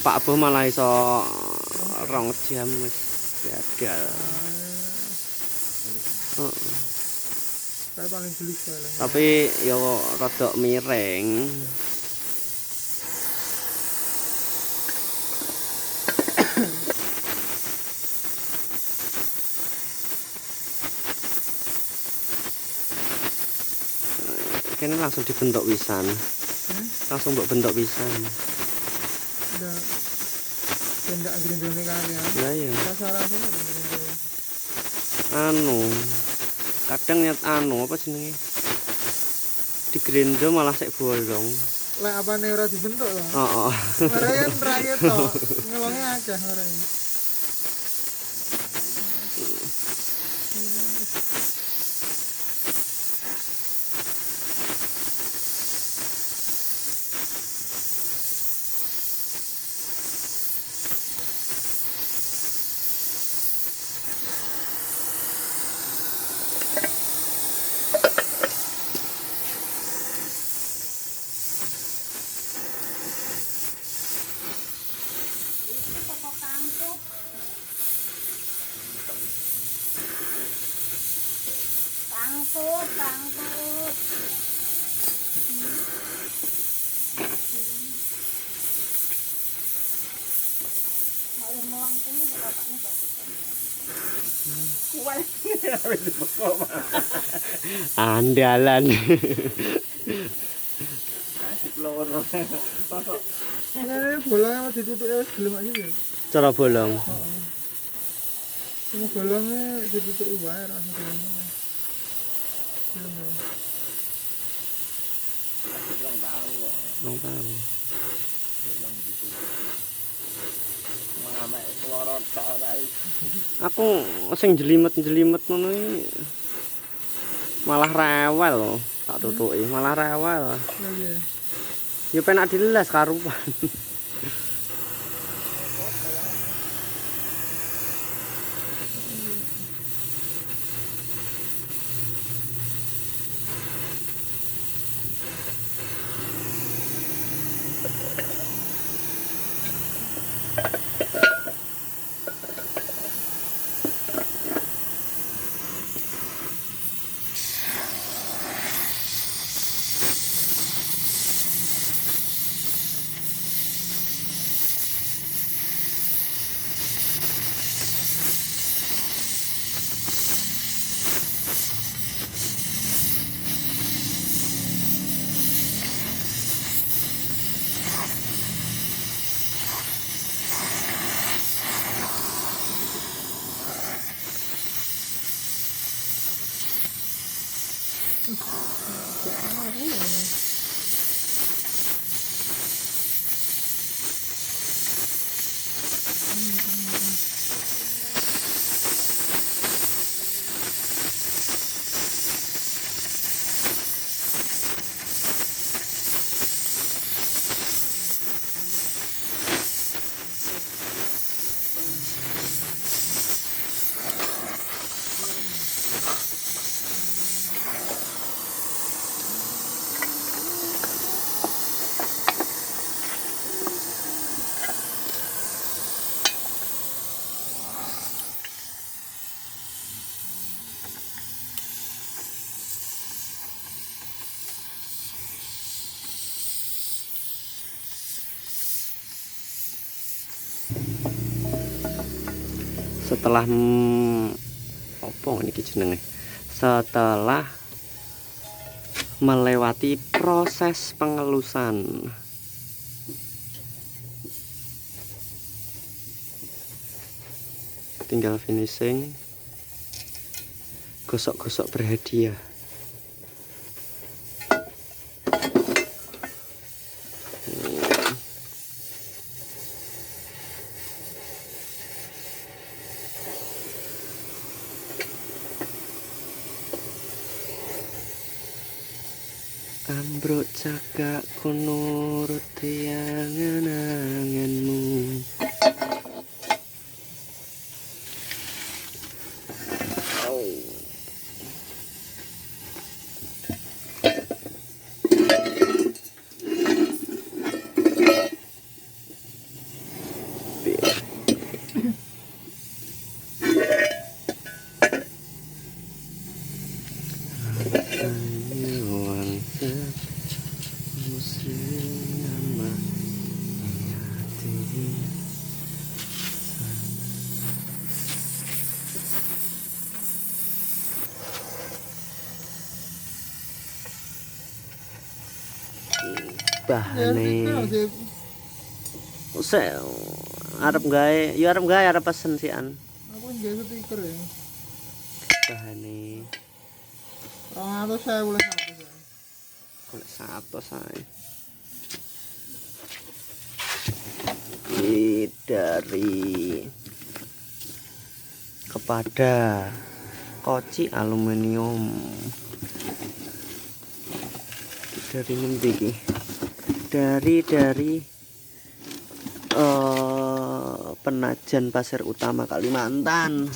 Pak Boh malah iso 2 jam wis gagal. Paling gelis soalnya. Tapi yo rada miring. Kene langsung dibentuk pisan. Langsung mbok bentuk pisan. Udah tindak grindone kali ya. Lah iya. Rasa-rasane grindone. Anu. Kadang nyet apa jenenge? Digrindo malah sik bolong. Lek apane ora dibentuk to? Heeh. Marayan rakyat to, ngelonge akeh marayan. Tangkut. Mau melangkung ini bapaknya Andalan. Ini bolongnya mau ditutup ya gelem aja ya. Cara bolong. Heeh. Ini bolongnya ditutup wae ra gelem. Gelem ya. Long tahu. Aku sing jelimet-jelimet ngono iki malah rewel lho, tak tutuki malah rewel. Lah iya. Ya penak diles karupan. Setelah apa niki jenenge? Setelah melewati proses pengelusan, tinggal finishing, gosok-gosok berhadiah. Ambruk cagak kunuruti angan-anganmu. bahane Sip. usah arep gawe ya arep pesen sian Aku nggak stiker ya. bahane 200.000 boleh satu ya. golek 100 ae dari kepada koci aluminium dari ngendi iki dari Penajan Pasir Utama Kalimantan.